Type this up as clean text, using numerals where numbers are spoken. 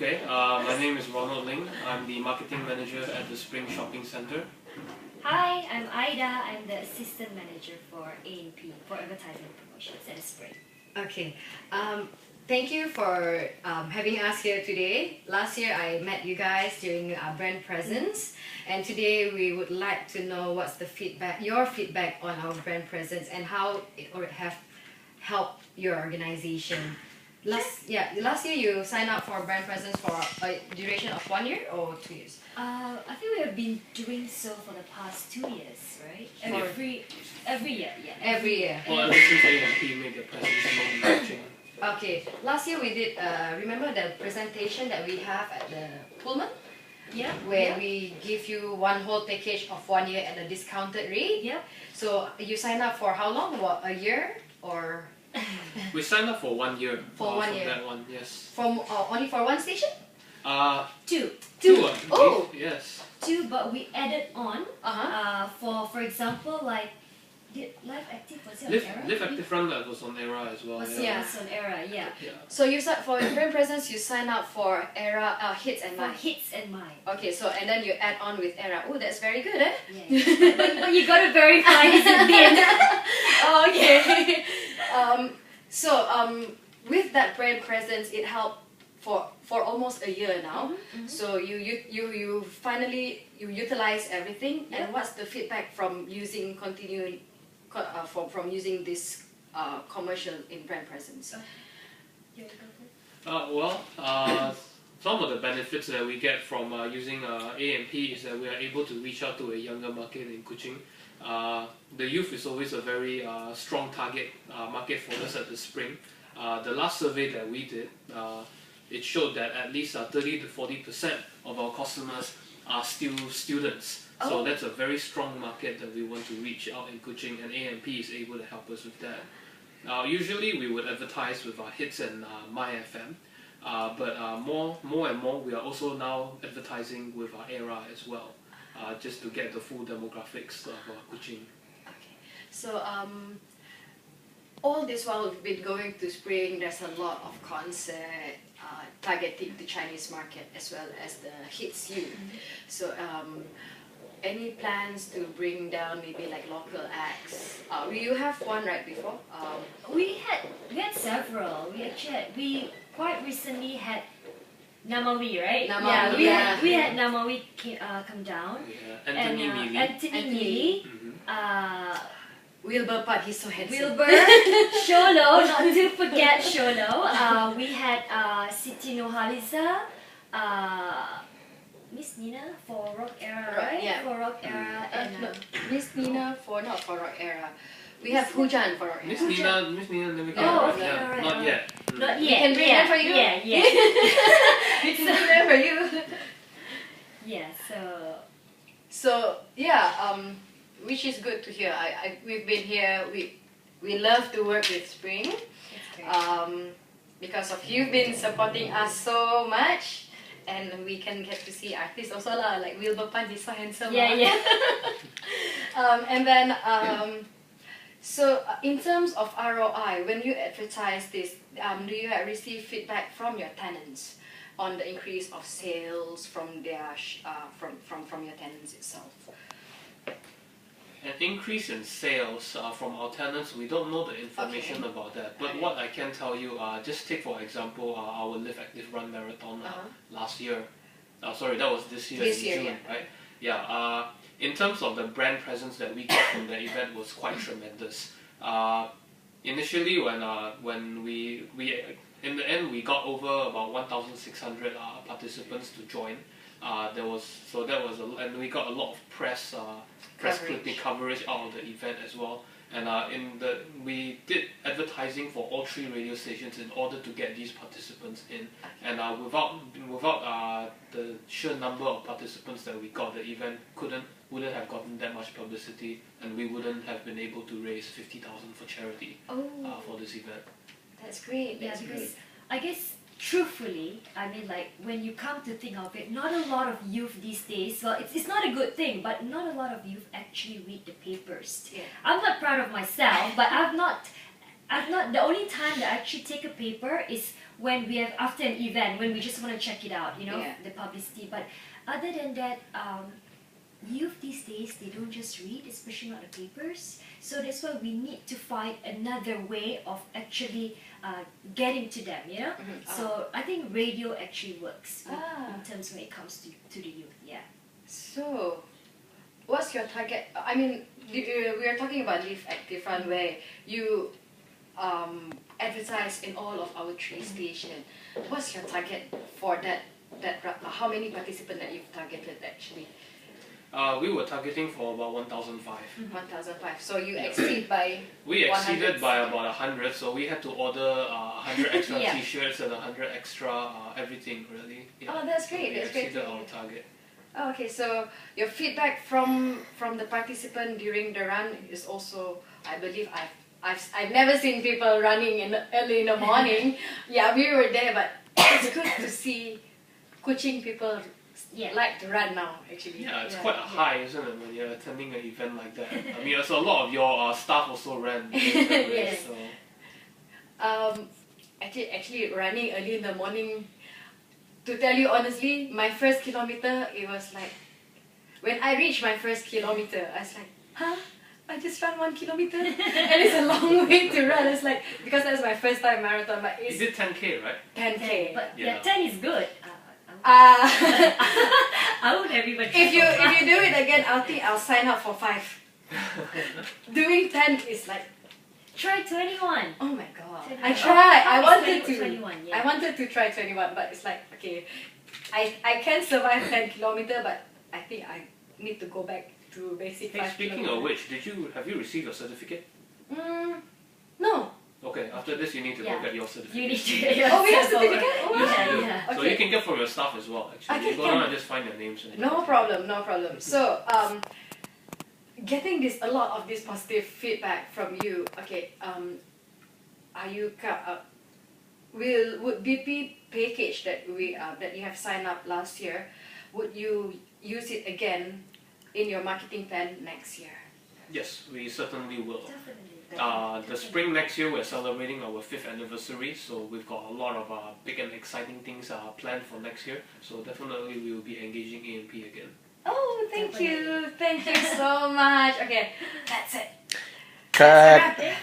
Okay, my name is Ronald Ling. I'm the marketing manager at the Spring Shopping Centre. Hi, I'm Ida. I'm the assistant manager for A&P, for advertising and promotions at the Spring. Okay. Thank you for having us here today. Last year I met you guys during brand presence, and today we would like to know what's the feedback, your feedback on our brand presence and how it would have helped your organization. Last year you signed up for brand presence for a duration of 1 year or 2 years? I think we have been doing so for the past 2 years, right? Every year, yeah. Every year. Well, ever since A&P made the presence launching. Okay. Last year we did, remember the presentation that we have at the Pullman? Yeah. Where we give you one whole package of 1 year at a discounted rate. Yeah. So you signed up for how long? What, a year or? We signed up for 1 year. For 1 year. That one, yes. From only for one station? Two. Two. Oh. Yes. Two, but we added on. For example, like, did Live Active was it on Era? Live Active Run that was on Era as well. Was yeah. on Era, yeah. So you for brand presence you sign up for Era Hits and For Mine. Hits and Mine. Okay, so and then you add on with Era. Oh, that's very good, eh? Yeah. but you gotta verify his in the end. Okay. With that brand presence, it helped for almost a year now. So you finally utilize everything. Yep. And what's the feedback from using from using this commercial in brand presence? Some of the benefits that we get from using A&P is that we are able to reach out to a younger market in Kuching. The youth is always a very strong target market for us at the Spring. The last survey that we did, it showed that at least 30 to 40% of our customers are still students. So that's a very strong market that we want to reach out in Kuching, and A&P is able to help us with that. Usually we would advertise with our Hits and My FM, but more and more we are also now advertising with our Era as well, just to get the full demographics of Kuching. Okay, so all this while we've been going to Spring, there's a lot of concert targeting the Chinese market as well as the Hits youth. So any plans to bring down maybe like local acts? You have one right before? We had several. We quite recently had Namawi, right? Namawi, we had Namawi come down. Yeah. Anthony Neely. Wilbur Pat, he's so handsome. Wilbur, Sholo, not to forget Sholo. We had Siti Nohaliza, Miss Nina for Rock Era, right? Yeah. For Rock Era, and Miss Nina not for Rock Era. We have Hujan for Rock Era. Miss Nina never came Oh, out. okay, Yeah, alright, not yet. not We yet. can bring them for you. Yeah. We can do that for you. Yeah. So yeah, which is good to hear. We've been here. We love to work with Spring. That's great. Because of you've been supporting us so much, and we can get to see artists also lah, like Wilbur Pan, he's so handsome. Yeah. And then so in terms of ROI, when you advertise this, do you receive feedback from your tenants on the increase of sales from their from your tenants itself? An increase in sales from our tenants, we don't know the information about that. But what I can tell you, just take for example our Live Active Run Marathon last year. Sorry, that was this year in June, right? Yeah. In terms of the brand presence that we got from the event was quite tremendous. Initially, when we in the end we got over about 1,600 participants to join. And we got a lot of press clipping coverage out of the event as well. And we did advertising for all 3 radio stations in order to get these participants in. And without the sheer number of participants that we got, the event wouldn't have gotten that much publicity, and we wouldn't have been able to raise 50,000 for charity for this event. That's great. Yeah, because I guess truthfully, I mean, like, when you come to think of it, not a lot of youth these days, well, it's not a good thing, but not a lot of youth actually read the papers. Yeah. I'm not proud of myself, but the only time that I actually take a paper is when we have after an event, when we just want to check it out, Yeah. the publicity. But other than that, youth these days, they don't just read, especially not the papers. So that's why we need to find another way of actually getting to them, So I think radio actually works in terms when it comes to the youth, yeah. So, what's your target? I mean, we are talking about Live Active Run where you advertise in all of our 3 stations. What's your target for that how many participants that you've targeted actually? We were targeting for about 1,005. 1,005. So you exceed by We exceeded 100. by about 100, so we had to order 100 extra Yeah. T-shirts and 100 extra everything really. Yeah. Oh, that's So great. we That's great. exceeded our target. Oh, okay, so your feedback from the participant during the run is also, I believe I've never seen people running early in the morning. Yeah, we were there, but it's good to see Kuching people like to run now. Actually, Yeah, it's quite a high, isn't it, when you're attending an event like that? I mean, so a lot of your staff also ran. during that race, Yes. so. Actually, running early in the morning. To tell you honestly, my first kilometer, it was like, when I reached my first kilometer, I was like, huh? I just ran 1 kilometer? And it's a long way to run. It's like, because that's my first time marathon, but You it's did 10K, right? 10K. But Yeah. 10 is good. I would everybody. If you do it again, I'll sign up for 5. Doing 10 is like, Try 21. oh my god. 21. I tried. I It's wanted to. 21, yeah. I wanted to try 21, but it's like, okay, I can survive 10 kilometer, but I think I need to go back to basic Hey, 5 speaking kilometer. of which, have you received your certificate? No. Okay, after this you need to Yeah. go get your You certificate. need to get your Oh, we have self over. certificate? Oh, Yeah, wow. yeah. So Okay. you can get from your staff as well, actually. Okay, You go can. down and just find their names. And No problem, no problem. So, getting a lot of this positive feedback from you. Okay, are you would BP package that that you have signed up last year? Would you use it again in your marketing plan next year? Yes, we certainly will. Definitely. The spring next year we're celebrating our 5th anniversary, so we've got a lot of big and exciting things planned for next year. So definitely we will be engaging AMP again. Oh, thank you so much. Okay, that's it. Cut. That's a wrap.